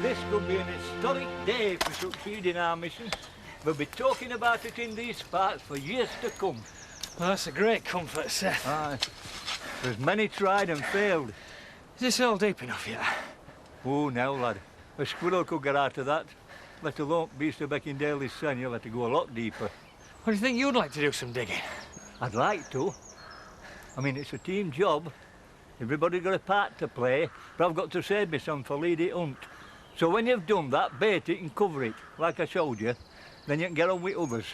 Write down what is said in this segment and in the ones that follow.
This could be an historic day for succeeding our mission. We'll be talking about it in these parts for years to come. Well, that's a great comfort, Seth. Aye. There's many tried and failed. Is this all deep enough yet? Oh, now, lad. A squirrel could get out of that. Let alone Beast of Beckindale's son, you'll have to go a lot deeper. What do you think you'd like to do some digging? I'd like to. I mean, it's a team job. Everybody's got a part to play, but I've got to save me some for Lady Hunt. So when you've done that, bait it and cover it, like I showed you. Then you can get on with others.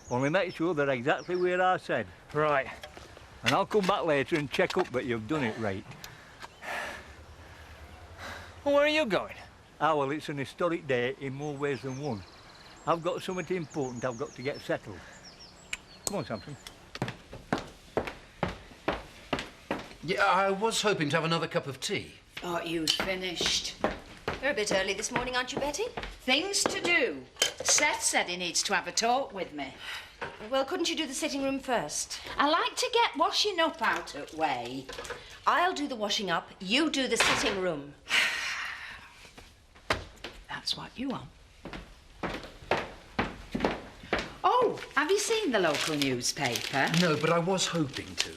Only make sure they're exactly where I said. Right. And I'll come back later and check up that you've done it right. Well, where are you going? Ah, well, it's an historic day in more ways than one. I've got something important I've got to get settled. Come on, Samson. Yeah, I was hoping to have another cup of tea. Thought you'd finished. You're a bit early this morning, aren't you, Betty? Things to do. Seth said he needs to have a talk with me. Well, couldn't you do the sitting room first? I like to get washing up out of the way. I'll do the washing up, you do the sitting room. That's what you want. Oh, have you seen the local newspaper? No, but I was hoping to.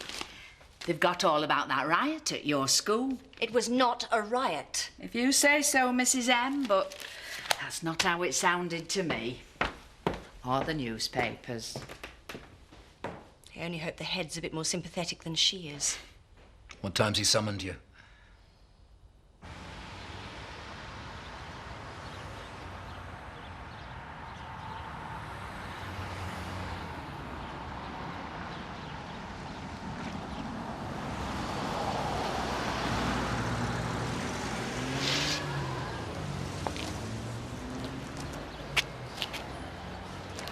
They've got all about that riot at your school. It was not a riot. If you say so, Mrs. M, but that's not how it sounded to me. Or the newspapers. I only hope the head's a bit more sympathetic than she is. What time's he summoned you?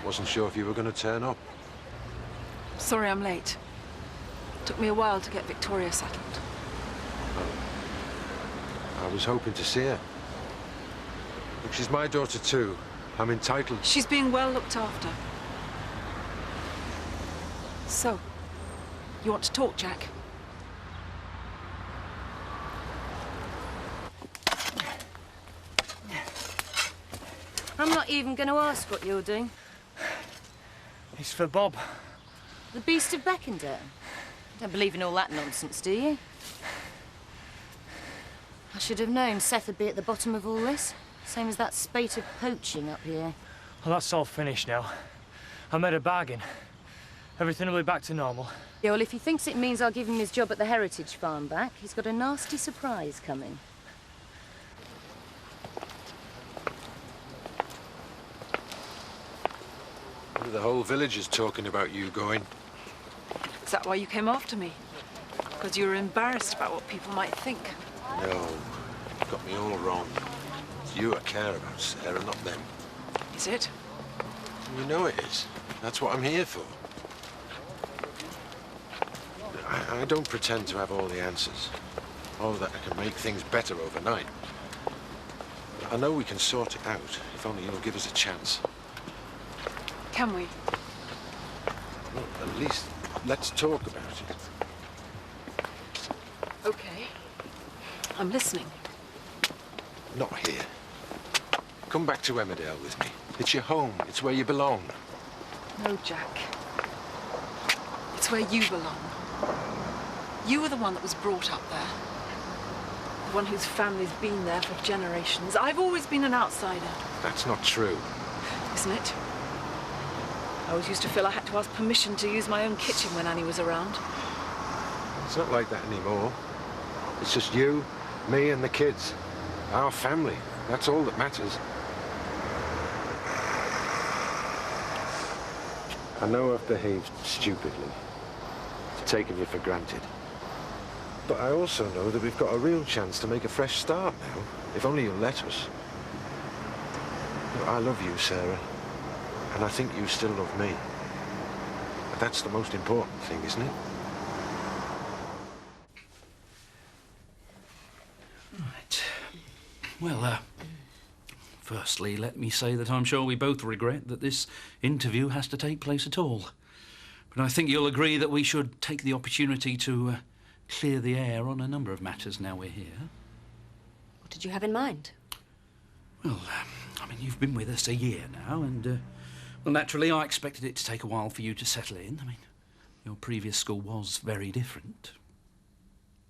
Wasn't sure if you were going to turn up. Sorry I'm late. Took me a while to get Victoria settled. I was hoping to see her. Look, she's my daughter too. I'm entitled. She's being well looked after. So, you want to talk, Jack? I'm not even going to ask what you're doing. It's for Bob. The Beast of Beckindale? Don't believe in all that nonsense, do you? I should have known Seth would be at the bottom of all this. Same as that spate of poaching up here. Well, that's all finished now. I made a bargain. Everything will be back to normal. Yeah, well, if he thinks it means I'll give him his job at the Heritage Farm back, he's got a nasty surprise coming. The whole village is talking about you going. Is that why you came after me? Because you were embarrassed about what people might think? No, you've got me all wrong. It's you I care about, Sarah, not them. Is it? You know it is. That's what I'm here for. I don't pretend to have all the answers, or that I can make things better overnight. But I know we can sort it out, if only you'll give us a chance. Can we? Well, at least, let's talk about it. Okay. I'm listening. Not here. Come back to Emmerdale with me. It's your home. It's where you belong. No, Jack. It's where you belong. You were the one that was brought up there. The one whose family's been there for generations. I've always been an outsider. That's not true. Isn't it? I always used to feel I had to ask permission to use my own kitchen when Annie was around. It's not like that anymore. It's just you, me and the kids. Our family. That's all that matters. I know I've behaved stupidly. I've taken you for granted. But I also know that we've got a real chance to make a fresh start now, if only you'll let us. Look, I love you, Sarah. And I think you still love me. But that's the most important thing, isn't it? Right. Well, firstly, let me say that I'm sure we both regret that this interview has to take place at all. But I think you'll agree that we should take the opportunity to clear the air on a number of matters now we're here. What did you have in mind? Well, I mean, you've been with us a year now, and, well, naturally, I expected it to take a while for you to settle in. I mean, your previous school was very different.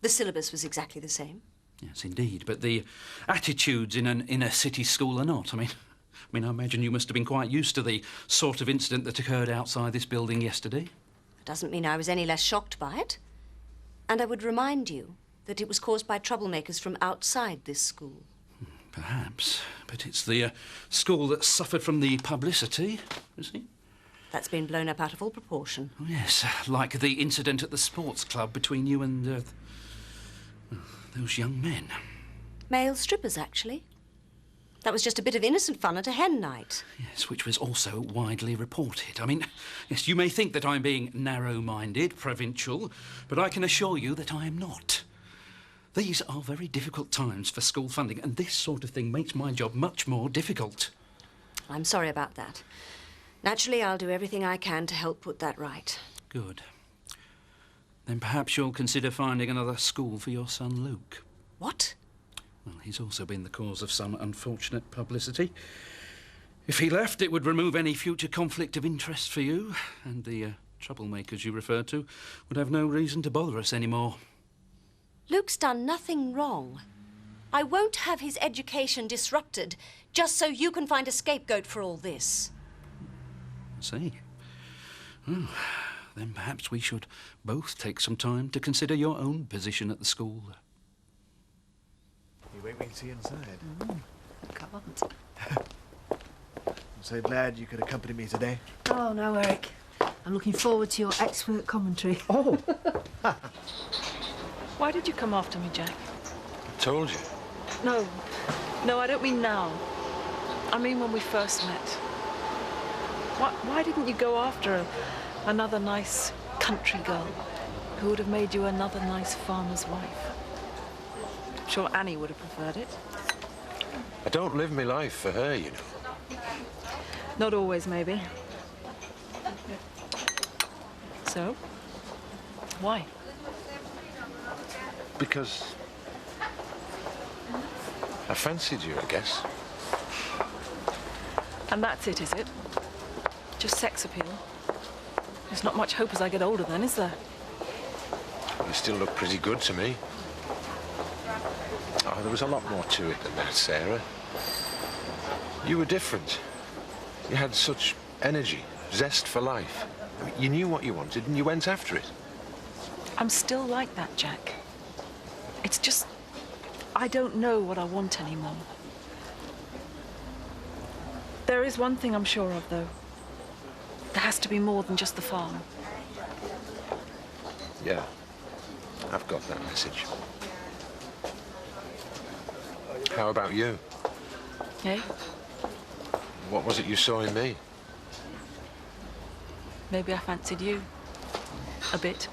The syllabus was exactly the same. Yes, indeed, but the attitudes in an inner-city school are not. I mean, I imagine you must have been quite used to the sort of incident that occurred outside this building yesterday. That doesn't mean I was any less shocked by it. And I would remind you that it was caused by troublemakers from outside this school. Perhaps, but it's the school that suffered from the publicity, you see? That's been blown up out of all proportion. Oh, yes, like the incident at the sports club between you and those young men. Male strippers, actually. That was just a bit of innocent fun at a hen night. Yes, which was also widely reported. I mean, yes, you may think that I'm being narrow-minded, provincial, but I can assure you that I am not. These are very difficult times for school funding, and this sort of thing makes my job much more difficult. I'm sorry about that. Naturally, I'll do everything I can to help put that right. Good. Then perhaps you'll consider finding another school for your son, Luke. What? Well, he's also been the cause of some unfortunate publicity. If he left, it would remove any future conflict of interest for you, and the troublemakers you referred to would have no reason to bother us anymore. Luke's done nothing wrong. I won't have his education disrupted just so you can find a scapegoat for all this. I see. Well, then perhaps we should both take some time to consider your own position at the school. You wait, we can see inside. Can't. I'm so glad you could accompany me today. Oh, no, Eric. I'm looking forward to your expert commentary. Oh! Why did you come after me, Jack? I told you. No, I don't mean now. I mean when we first met. Why didn't you go after another nice country girl who would have made you another nice farmer's wife? I'm sure Annie would have preferred it. I don't live my life for her, you know. Not always, maybe. So? Why? Because I fancied you, I guess. And that's it, is it? Just sex appeal? There's not much hope as I get older then, is there? You still look pretty good to me. Oh, there was a lot more to it than that, Sarah. You were different. You had such energy, zest for life. I mean, you knew what you wanted and you went after it. I'm still like that, Jack. It's just, I don't know what I want anymore. There is one thing I'm sure of, though. There has to be more than just the farm. Yeah, I've got that message. How about you? Eh? What was it you saw in me? Maybe I fancied you. A bit.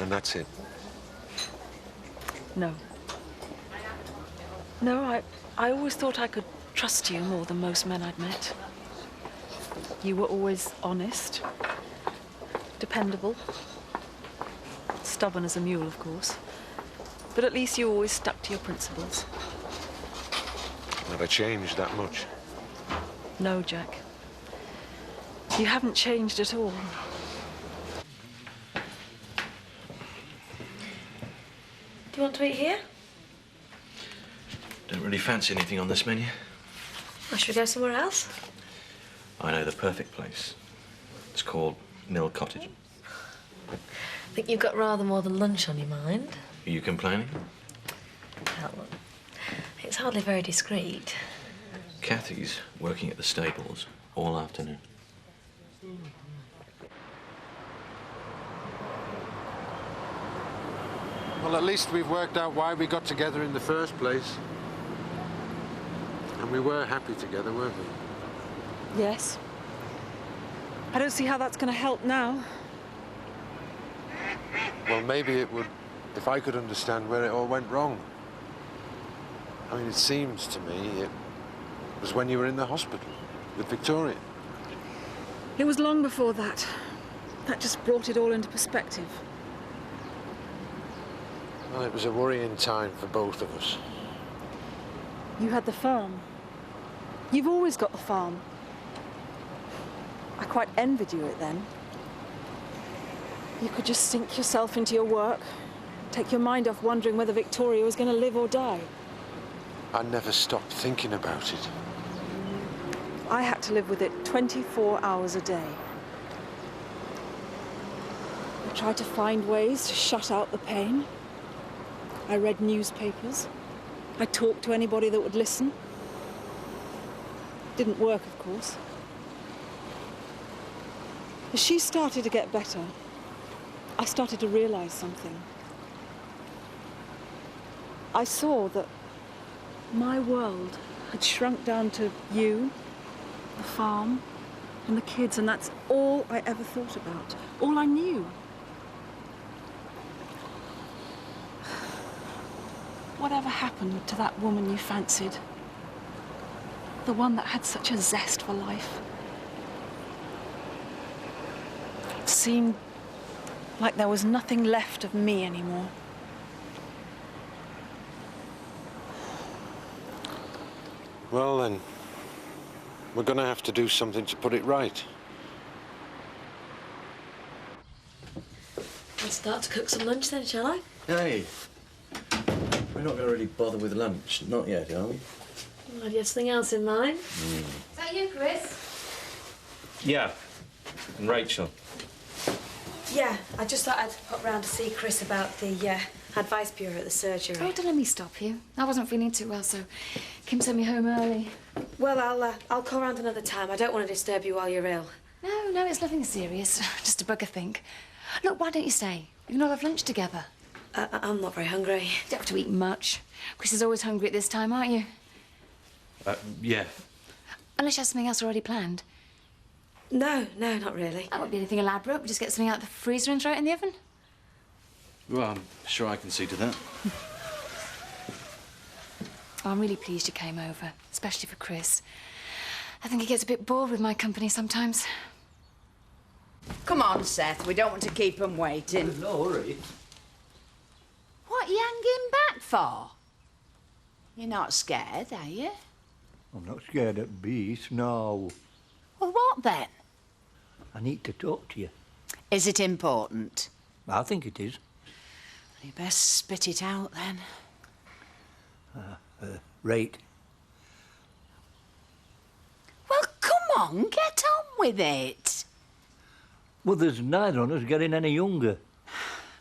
And that's it. No. No, I always thought I could trust you more than most men I'd met. You were always honest, dependable, stubborn as a mule, of course. But at least you always stuck to your principles. Never changed that much. No, Jack. You haven't changed at all. Do you want to eat here? Don't really fancy anything on this menu. Or should we go somewhere else? I know the perfect place. It's called Mill Cottage. I think you've got rather more than lunch on your mind. Are you complaining? Well, it's hardly very discreet. Kathy's working at the stables all afternoon. Well, at least we've worked out why we got together in the first place. And we were happy together, weren't we? Yes. I don't see how that's going to help now. Well, maybe it would if I could understand where it all went wrong. I mean, it seems to me it was when you were in the hospital with Victoria. It was long before that. That just brought it all into perspective. Well, it was a worrying time for both of us. You had the farm. You've always got the farm. I quite envied you it then. You could just sink yourself into your work, take your mind off wondering whether Victoria was going to live or die. I never stopped thinking about it. I had to live with it 24 hours a day. I tried to find ways to shut out the pain. I read newspapers. I talked to anybody that would listen. Didn't work, of course. As she started to get better, I started to realize something. I saw that my world had shrunk down to you, the farm, and the kids, and that's all I ever thought about, all I knew. Whatever happened to that woman you fancied? The one that had such a zest for life? It seemed like there was nothing left of me anymore. Well, then, we're going to have to do something to put it right. I'll start to cook some lunch then, shall I? Hey, we're not going to really bother with lunch. Not yet, are we? Well, have you something else in mind? Is that you, Chris? Yeah, and Rachel. Yeah, I just thought I'd pop round to see Chris about the advice bureau at the surgery. Oh, don't let me stop you. I wasn't feeling too well, so Kim sent me home early. Well, I'll call round another time. I don't want to disturb you while you're ill. No, it's nothing serious. Just a bugger think. Look, why don't you stay? We can all have lunch together. I'm not very hungry. You don't have to eat much. Chris is always hungry at this time, aren't you? Yeah. Unless you have something else already planned. No, not really. That won't be anything elaborate. We just get something out of the freezer and throw it in the oven. Well, I'm sure I can see to that. Oh, I'm really pleased you came over, especially for Chris. I think he gets a bit bored with my company sometimes. Come on, Seth. We don't want to keep him waiting. No hurry. What are you hanging back for? You're not scared, are you? I'm not scared of beasts, no. Well, what then? I need to talk to you. Is it important? I think it is. You best spit it out, then. Right. Well, come on, get on with it. Well, there's neither of us getting any younger.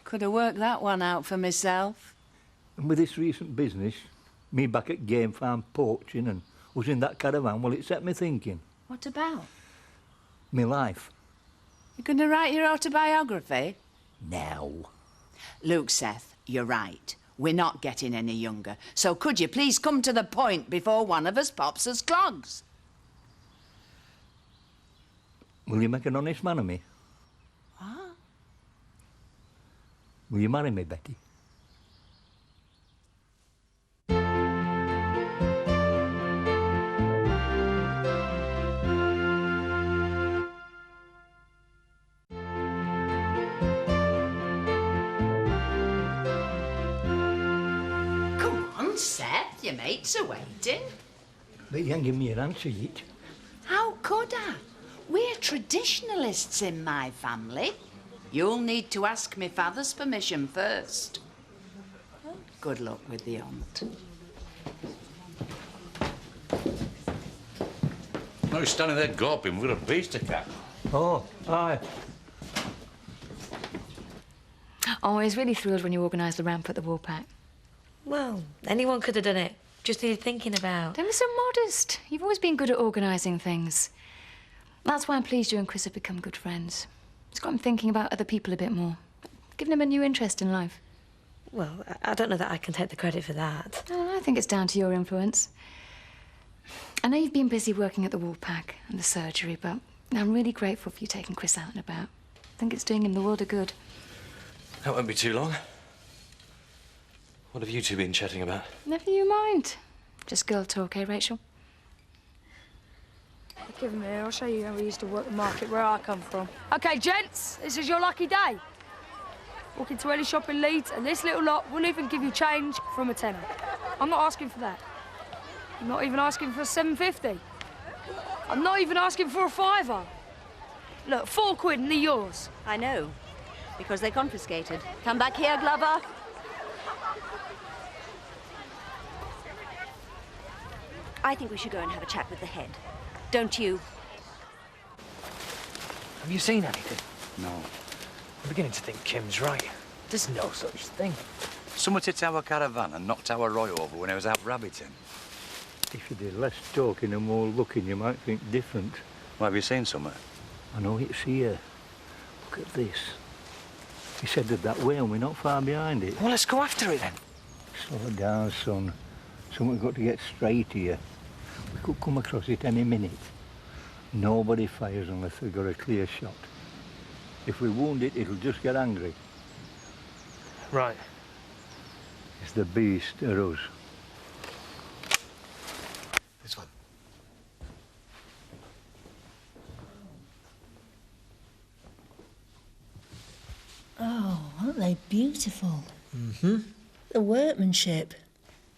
Could have worked that one out for myself. And with this recent business, me back at Game Farm poaching and was in that caravan, well, it set me thinking. What about? Me life. You're going to write your autobiography? Now. Look, Seth, you're right. We're not getting any younger. So could you please come to the point before one of us pops us clogs? Will you make an honest man of me? What? Will you marry me, Betty? Seth, your mates are waiting. But you ain't give me an answer yet. How could I? We're traditionalists in my family. You'll need to ask my father's permission first. Good luck with the hunt. No, he's standing there gawping. We've got a beast to catch. Oh, aye. Oh, I was really thrilled when you organised the ramp at the Woolpack. Well, anyone could have done it. Just needed thinking about. Don't be so modest. You've always been good at organising things. That's why I'm pleased you and Chris have become good friends. It's got him thinking about other people a bit more. Given him a new interest in life. Well, I don't know that I can take the credit for that. Oh, I think it's down to your influence. I know you've been busy working at the Woolpack and the surgery, but I'm really grateful for you taking Chris out and about. I think it's doing him the world of good. That won't be too long. What have you two been chatting about? Never you mind. Just girl talk, eh, Rachel? Give me here, I'll show you how we used to work the market where I come from. OK, gents, this is your lucky day. Walk into any shop in Leeds, and this little lot will even give you change from a tenner. I'm not asking for that. I'm not even asking for $7.50. I'm not even asking for a fiver. Look, £4 and they're yours. I know, because they confiscated. Come back here, Glover. I think we should go and have a chat with the head. Don't you? Have you seen anything? No. I'm beginning to think Kim's right. There's no such thing. Someone hit our caravan and knocked our Roy over when I was out rabbiting. If you did less talking and more looking, you might think different. Well, have you seen something? I know it's here. Look at this. He said that way and we're not far behind it. Well, let's go after it then. Slow down, son. Someone's got to get straight here. We could come across it any minute. Nobody fires unless they've got a clear shot. If we wound it, it'll just get angry. Right. It's the beast or us. This one. Oh, aren't they beautiful? Mm-hmm. The workmanship.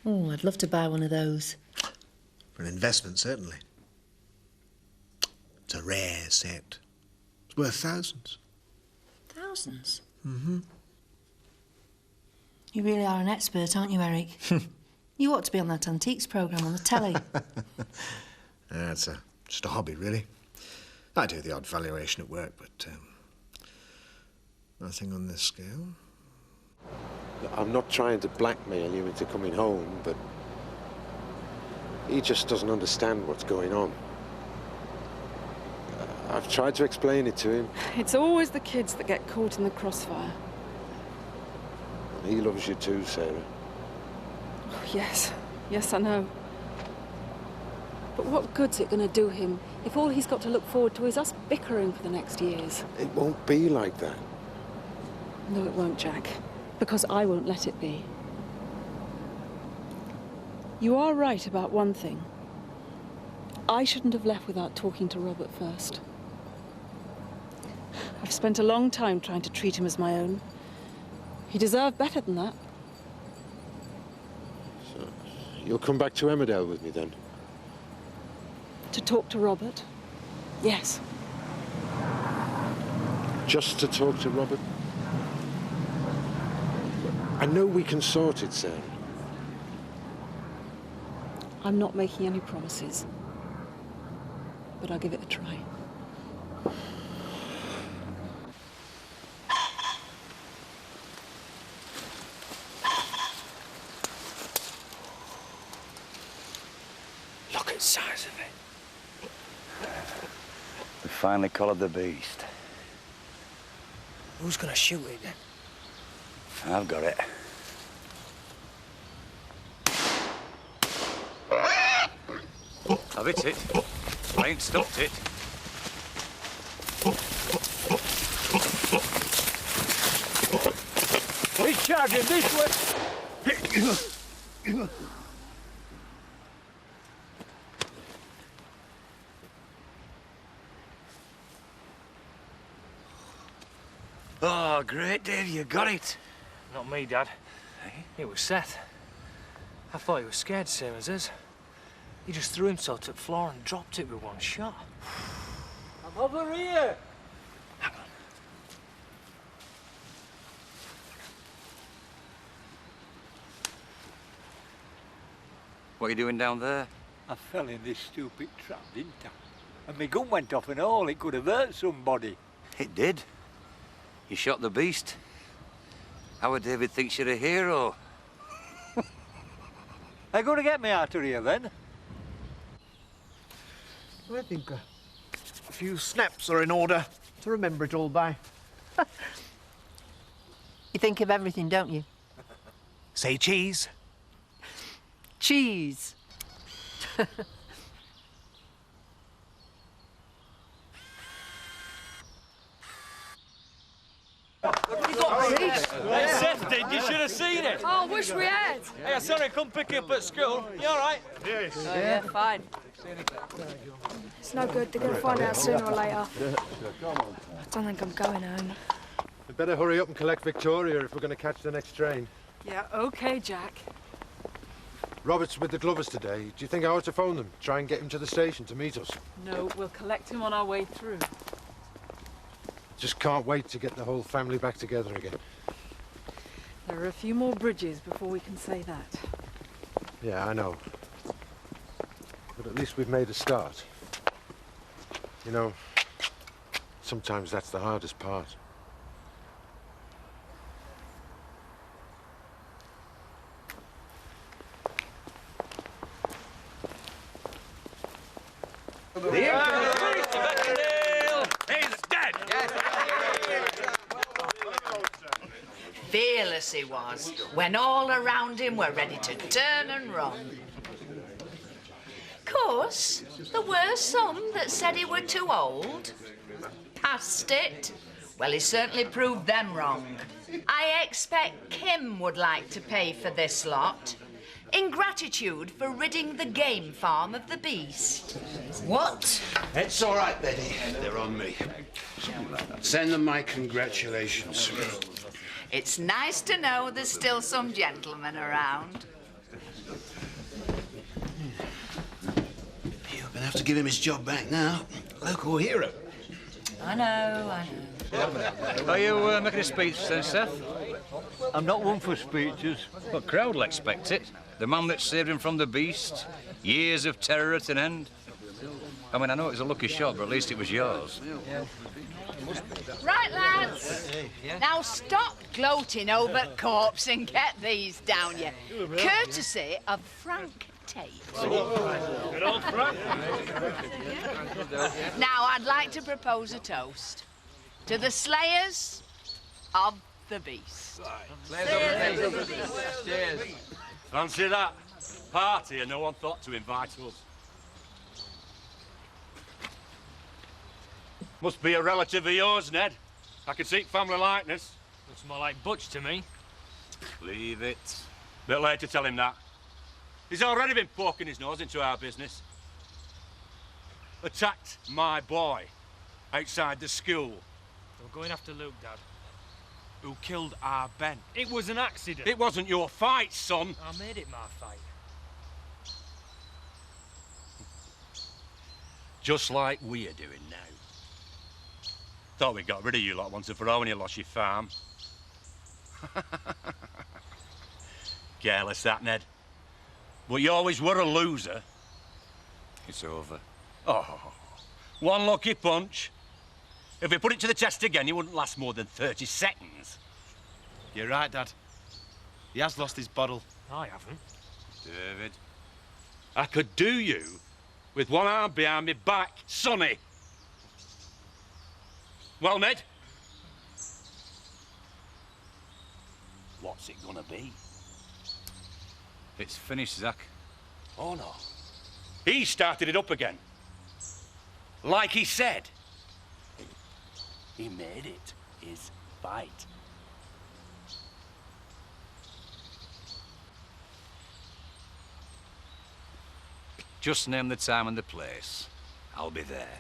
Oh, I'd love to buy one of those. For an investment, certainly. It's a rare set. It's worth thousands. Thousands? Mm-hmm. You really are an expert, aren't you, Eric? You ought to be on that antiques programme on the telly. It's just a hobby, really. I do the odd valuation at work, but nothing on this scale. I'm not trying to blackmail you into coming home, but he just doesn't understand what's going on. I've tried to explain it to him. It's always the kids that get caught in the crossfire. He loves you too, Sarah. Oh, yes. Yes, I know. But what good's it going to do him if all he's got to look forward to is us bickering for the next years? It won't be like that. No, it won't, Jack. Because I won't let it be. You are right about one thing. I shouldn't have left without talking to Robert first. I've spent a long time trying to treat him as my own. He deserved better than that. So, you'll come back to Emmerdale with me then? To talk to Robert? Yes. Just to talk to Robert? I know we can sort it, Sarah. I'm not making any promises. But I'll give it a try. Look at the size of it. We finally collared the beast. Who's gonna shoot it then? I've got it. I've hit it. I ain't stopped it. He's charging this way. Oh, great, Dave, you got it. Not me, Dad. It was Seth. I thought he was scared, same as us. He just threw himself to the floor and dropped it with one shot. I'm over here. Hang on. What are you doing down there? I fell in this stupid trap, didn't I? And my gun went off and all. It could have hurt somebody. It did. You shot the beast. Our David thinks you're a hero. Are you going to get me out of here then? I think a few snaps are in order to remember it all by. You think of everything, don't you? Say cheese. Cheese. Hey, Seth did. You should have seen it. Oh, wish we had. Hey, sorry, I couldn't pick you up at school. You all right? Yes. Oh, yeah, fine. It's no good. They're going to find out sooner or later. I don't think I'm going home. We better hurry up and collect Victoria if we're going to catch the next train. Yeah, okay, Jack. Robert's with the Glovers today. Do you think I ought to phone them? Try and get him to the station to meet us? No, we'll collect him on our way through. Just can't wait to get the whole family back together again. There are a few more bridges before we can say that. Yeah, I know. But at least we've made a start. You know, sometimes that's the hardest part. Fearless he was, when all around him were ready to turn and run. Course, there were some that said he were too old. Past it. Well, he certainly proved them wrong. I expect Kim would like to pay for this lot, in gratitude for ridding the game farm of the beast. What? It's all right, Betty. They're on me. Send them my congratulations. It's nice to know there's still some gentlemen around. You're going to have to give him his job back now. Local hero. I know. Are you making a speech then, Seth? I'm not one for speeches. Well, crowd will expect it. The man that saved him from the beast. Years of terror at an end. I mean, I know it was a lucky shot, but at least it was yours. Right, lads. Now stop gloating over corpse and get these down you. Courtesy of Frank Tate. Good old Frank. Now I'd like to propose a toast to the slayers of the beast. Slayers of the beast. Cheers. Fancy that? Party and no one thought to invite us. Must be a relative of yours, Ned. I can see family likeness. Looks more like Butch to me. Leave it. Bit late to tell him that. He's already been poking his nose into our business. Attacked my boy outside the school. We're going after Luke, Dad. Who killed our Ben. It was an accident. It wasn't your fight, son. I made it my fight. Just like we're doing now. Thought we got rid of you lot once and for all when you lost your farm. Careless that, Ned. But you always were a loser. It's over. Oh, one lucky punch. If we put it to the test again, you wouldn't last more than 30 seconds. You're right, Dad. He has lost his bottle. I haven't. David, I could do you with one arm behind me back, Sonny. Well, Ned? What's it gonna be? It's finished, Zach. Oh, no. He started it up again. Like he said. He made it his fight. Just name the time and the place. I'll be there.